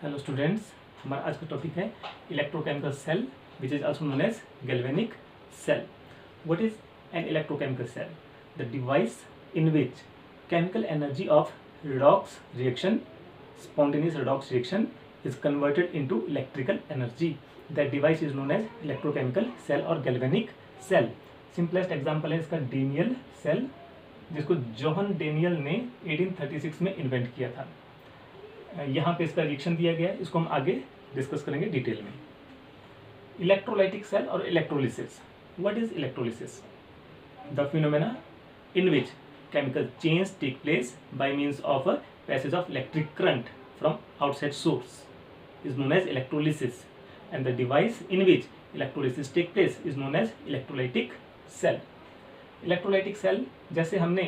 Hello students, हमारा आज का टॉपिक है electrochemical cell which is also known as galvanic cell. What is an electrochemical cell? The device in which chemical energy of redox reaction, spontaneous redox reaction, is converted into electrical energy. That device is known as electrochemical cell or galvanic cell. Simplest example है इसका Daniel cell, जिसको Johan Daniel ने 1836 में invent किया था. यहाँ पे इसका रिएक्शन दिया गया है, इसको हम आगे डिस्कस करेंगे डिटेल में. इलेक्ट्रोलाइटिक सेल और electrolysis. What is electrolysis? The phenomena in which chemical chains take place by means of a passage of electric current from outside source is known as electrolysis, and the device in which electrolysis take place is known as electrolytic cell. Electrolytic cell जैसे हमने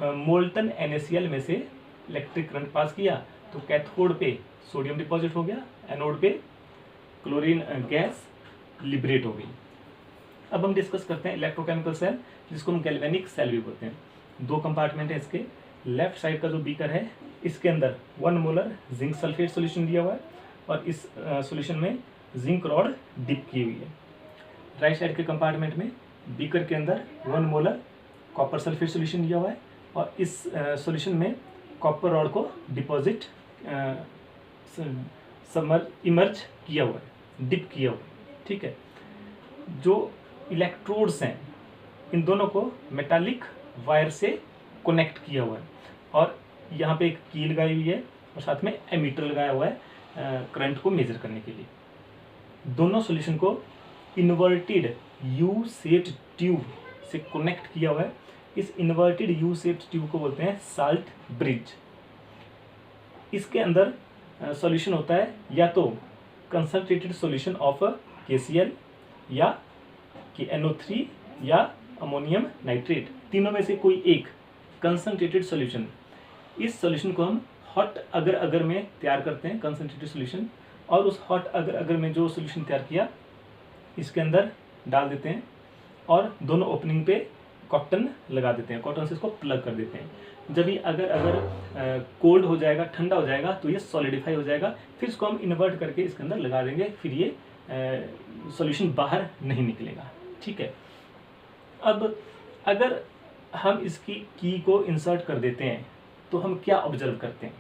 molten NaCl में से electric current pass किया तो cathode पे sodium deposit हो गया, anode पे क्लोरीन गैस लिबरेट हो गई. अब हम डिस्कस करते हैं इलेक्ट्रोकेमिकल सेल, जिसको हम गैल्वेनिक सेल भी बोलते हैं. दो कंपार्टमेंट है इसके. लेफ्ट साइड का जो बीकर है, इसके अंदर 1 मोलर जिंक सल्फेट सॉल्यूशन दिया हुआ है और इस सॉल्यूशन में जिंक रॉड डिप की हुई है. राइट साइड के कंपार्टमेंट में बीकर के अंदर 1 मोलर कॉपर सल्फेट सॉल्यूशन दिया हुआ है और इस सॉल्यूशन में कॉपर रॉड को डिपॉजिट इमर्ज किया हुआ है, डिप किया हुआ है. ठीक है. जो इलेक्ट्रोड्स हैं, इन दोनों को मेटालिक वायर से कनेक्ट किया हुआ है और यहाँ पे एक की लगाई हुई है और साथ में एमीटर लगाया हुआ है करंट को मेजर करने के लिए. दोनों सॉल्यूशन को इन्वर्टेड यू शेप्ड ट्यूब से कनेक्ट किया हुआ है. इस इन्वर्टेड यू शेप्ड ट्यूब को बोलते हैं साल्ट ब्रिज. इसके अंदर सॉल्यूशन होता है या तो कंसंट्रेटेड सॉल्यूशन ऑफ KCl या KNO3 या अमोनियम नाइट्रेट, तीनों में से कोई एक कंसंट्रेटेड सॉल्यूशन. इस सॉल्यूशन को हम हॉट अगर अगर में तैयार करते हैं, कंसंट्रेटेड सॉल्यूशन, और उस हॉट अगर अगर में जो सॉल्यूशन तैयार किया इसके अंदर डाल देते हैं और दोनों ओपनिंग पे कॉटन लगा देते हैं, कॉटन से इसको प्लग कर देते हैं. जब ये अगर कोल्ड हो जाएगा, ठंडा हो जाएगा, तो ये सॉलिडिफाई हो जाएगा. फिर इसको हम इन्वर्ट करके इसके अंदर लगा देंगे, फिर ये सॉल्यूशन बाहर नहीं निकलेगा. ठीक है. अब अगर हम इसकी की को इंसर्ट कर देते हैं तो हम क्या ऑब्जर्व करते हैं?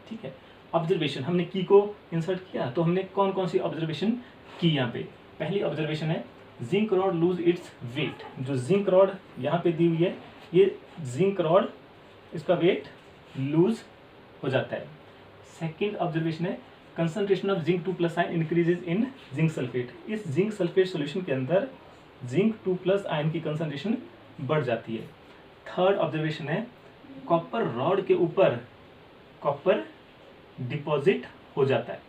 ठीक है. ऑब्जर्वेशन, हमने की को इंसर्ट किया तो हमने कौन कौन सी ऑब्जर्वेशन की यहाँ पे? पहली ऑब्जर्वेशन है zinc rod lose its weight. जो जिंक रॉड यहाँ पे दी हुई है, ये जिंक रॉड, इसका वेट लूज हो जाता है. सेकेंड ऑब्जर्वेशन है concentration of zinc 2+ ion increases in zinc sulphate. इस जिंक सल्फेट सॉल्यूशन के अंदर जिंक 2+ आयन की कंसंट्रेशन बढ़ जाती है. थर्ड ऑब्जर्वेशन है कॉपर रॉड के ऊपर कॉपर डिपॉजिट हो जाता है.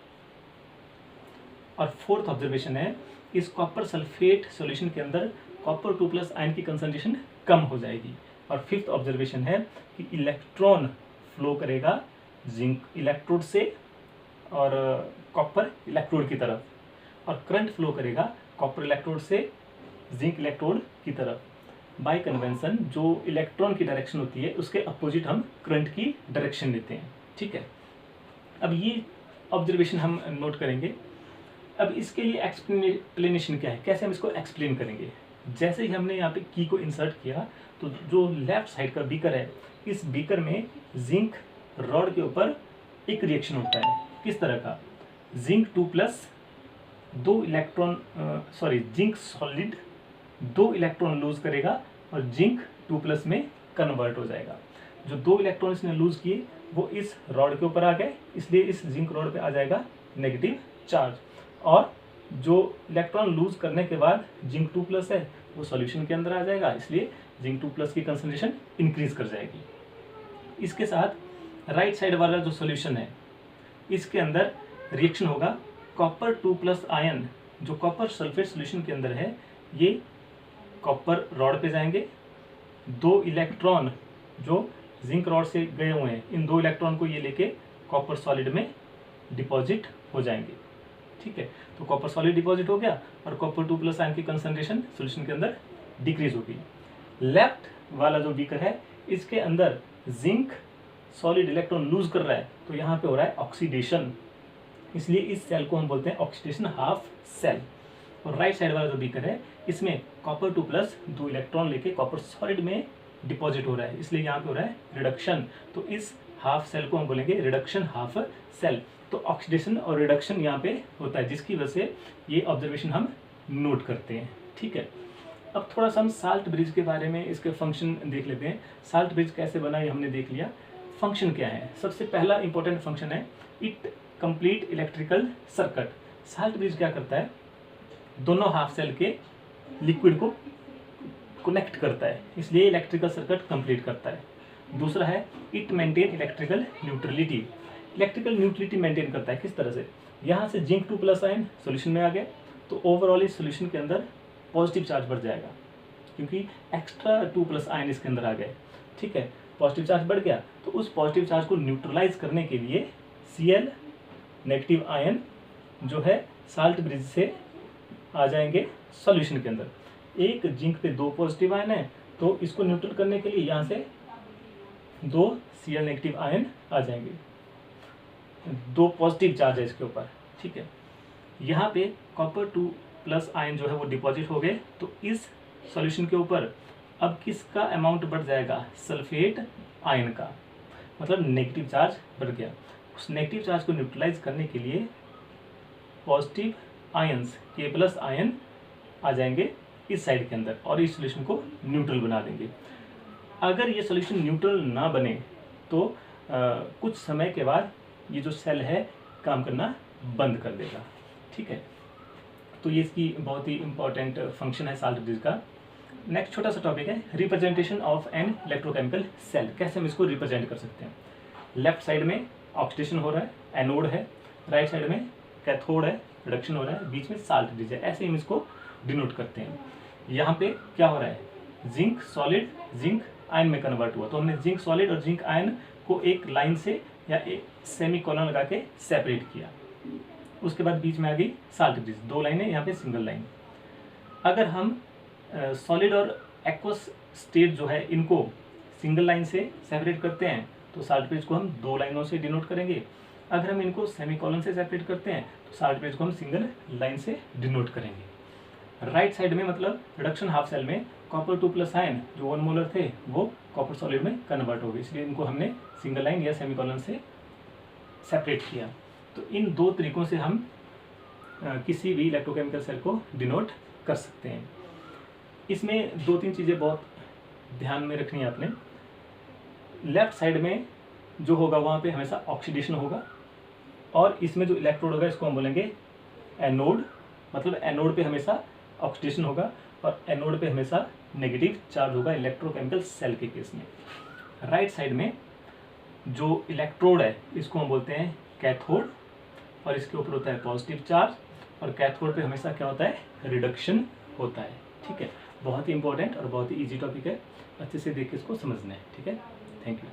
और फोर्थ ऑब्जर्वेशन है इस कॉपर सल्फेट सॉल्यूशन के अंदर कॉपर 2+ आयन की कंसंट्रेशन कम हो जाएगी. और फिफ्थ ऑब्जर्वेशन है कि इलेक्ट्रॉन फ्लो करेगा जिंक इलेक्ट्रोड से और कॉपर इलेक्ट्रोड की तरफ, और करंट फ्लो करेगा कॉपर इलेक्ट्रोड से जिंक इलेक्ट्रोड की तरफ. बाय कन्वेंशन जो इलेक्ट्रॉन की डायरेक्शन होती है उसके अपोजिट हम करंट की डायरेक्शन लेते हैं. ठीक है. अब ये ऑब्जर्वेशन हम नोट करेंगे. अब इसके लिए एक्सप्लेनेशन क्या है, कैसे हम इसको एक्सप्लेन करेंगे? जैसे ही हमने यहाँ पे की को इंसर्ट किया तो जो लेफ्ट साइड का बीकर है, इस बीकर में जिंक रॉड के ऊपर एक रिएक्शन होता है. किस तरह का? Zinc 2+ zinc solid 2 electron lose करेगा और जिंक 2+ में कन्वर्ट हो जाएगा. जो 2 इलेक्ट्रॉन इसने लूज किए वो इस रॉड के ऊपर आ गए, इसलिए इस जिंक रॉड पे आ जाएगा नेगेटिव चार्ज. और जो इलेक्ट्रॉन लूज करने के बाद जिंक 2+ है वो सॉल्यूशन के अंदर आ जाएगा, इसलिए जिंक 2+ की कंसंट्रेशन इंक्रीज कर जाएगी. इसके साथ राइट साइड वाला जो सॉल्यूशन है, इसके अंदर रिएक्शन होगा कॉपर 2+ आयन जो कॉपर सल्फेट सॉल्यूशन के अंदर है, ये कॉपर रॉड पे जाएंगे. 2 इलेक्ट्रॉन जो जिंक रॉड से गए हुए हैं, इन 2 इलेक्ट्रॉन को ये लेके कॉपर सॉलिड में डिपॉजिट हो जाएंगे. ठीक है. तो कॉपर सॉलिड डिपॉजिट हो गया और कॉपर 2+ आयन की कंसंट्रेशन सॉल्यूशन के अंदर डिक्रीज हो गई. लेफ्ट वाला जो बीकर है, इसके अंदर जिंक सॉलिड इलेक्ट्रॉन लूज कर रहा है, तो यहाँ पे हो रहा है ऑक्सीडेशन. इसलिए इस सेल को हम बोलते हैं ऑक्सीडेशन हाफ सेल। और राइट साइड वाला जो बीकर है इसमें कॉपर 2+ 2 इलेक्ट्रॉन लेके कॉपर सॉलिड में डिपॉजिट हो रहा है, इसलिए यहाँ पे हो रहा है रिडक्शन। तो इस हाफ सेल को हम बोलेंगे रिडक्शन हाफ सेल। तो ऑक्सीडेशन और रिडक्शन यहाँ पे होता है, जिसकी वजह से ये ऑब्जर्वेशन हम नोट करते हैं। ठीक है, अब थोड़ा सा हम साल्ट ब्रिज के बारे में, इसके फंक्शन देख लेते हैं। साल्ट ब्रिज कैसे बना ये हमने देख लिया। फंक्शन क्या है, सबसे पहला इंपॉर्टेंट फंक्शन है it complete electrical circuit. Salt bridge क्या करता है, दोनों हाफ सेल के लिक्विड को कनेक्ट करता है, इसलिए इलेक्ट्रिकल सर्किट कंप्लीट करता है। दूसरा है it maintain electrical neutrality. Electrical neutrality maintain करता है किस तरह से, यहाँ से जिंक 2+ आयन सोल्यूशन में आ गया तो ओवरऑल इस सोल्यूशन के अंदर पॉजिटिव चार्ज बढ़ जाएगा, क्योंकि एक्स्ट्रा 2+ आयन इसके अंदर आ गए। ठीक है, पॉजिटिव चार्ज बढ़ गया तो उस पॉजिटिव चार्ज को न्यूट्रलाइज करने के लिए Cl नेगेटिव आयन जो है साल्ट ब्रिज से आ जाएंगे सॉल्यूशन के अंदर। एक जिंक पे 2 पॉजिटिव आयन है तो इसको न्यूट्रल करने के लिए यहाँ से 2 Cl नेगेटिव आयन आ जाएंगे, 2 पॉजिटिव चार्ज है इसके ऊपर। ठीक है, यहाँ पे कॉपर 2+ आयन जो है वो डिपॉजिट हो गए तो इस सॉल्यूशन के ऊपर अब किसका अमाउंट बढ़ जाएगा, सल्फेट आयन का, मतलब नेगेटिव चार्ज बढ़ गया। उस नेगेटिव चार्ज को न्यूट्रलाइज करने के लिए पॉजिटिव आयंस K+ आयन आ जाएंगे इस साइड के अंदर और इस सॉल्यूशन को न्यूट्रल बना देंगे। अगर ये सॉल्यूशन न्यूट्रल ना बने तो कुछ समय के बाद ये जो सेल है काम करना बंद कर देगा। ठीक है, तो ये इसकी बहुत ही इंपॉर्टेंट फंक्शन है साल्ट ब्रिज का। नेक्स्ट छोटा सा टॉपिक है representation of an electrochemical cell. कैसे हम इसको रिप्रेजेंट कर सकते हैं। लेफ्ट साइड में ऑक्सीडेशन हो रहा है, एनोड है, राइट साइड में कैथोड है, रिडक्शन हो रहा है, बीच में साल्ट ब्रिज है। ऐसे हम इसको डिनोट करते हैं। यहाँ पे क्या हो रहा है, जिंक सॉलिड जिंक आयन में कन्वर्ट हुआ, तो हमने जिंक सॉलिड और जिंक आयन को एक लाइन से या एक सेमी कॉलन लगा के सेपरेट किया। उसके बाद बीच में आ गई साल्ट ब्रिज, 2 लाइनें, यहाँ पे सिंगल लाइन। अगर हम सॉलिड और एक्वस स्टेट जो है इनको सिंगल लाइन से सेपरेट करते हैं तो साल्ट ब्रिज को हम 2 लाइनों से डिनोट करेंगे। अगर हम इनको सेमी कॉलन से सेपरेट करते हैं तो साल्ट ब्रिज को हम सिंगल लाइन से डिनोट करेंगे। राइट साइड में मतलब रिडक्शन हाफ सेल में कॉपर 2+ आयन जो 1 मोलर थे वो कॉपर सॉलिड में कन्वर्ट हो गए, इसलिए इनको हमने सिंगल लाइन या सेमी कॉलन से सेपरेट किया। तो इन 2 तरीकों से हम किसी भी इलेक्ट्रोकेमिकल सेल को डिनोट कर सकते हैं। इसमें 2-3 चीज़ें बहुत ध्यान में रखनी है आपने। लेफ्ट साइड में जो होगा वहाँ पे हमेशा ऑक्सीडेशन होगा और इसमें जो इलेक्ट्रोड होगा इसको हम बोलेंगे एनोड, मतलब एनोड पे हमेशा ऑक्सीडेशन होगा और एनोड पे हमेशा नेगेटिव चार्ज होगा इलेक्ट्रोकेमिकल सेल के केस में। राइट साइड में जो इलेक्ट्रोड है इसको हम बोलते हैं कैथोड और इसके ऊपर होता है पॉजिटिव चार्ज और कैथोड पे हमेशा क्या होता है, रिडक्शन होता है। ठीक है, बहुत ही इंपॉर्टेंट और बहुत ही ईजी टॉपिक है, अच्छे से देख के इसको समझना है। ठीक है, थैंक यू।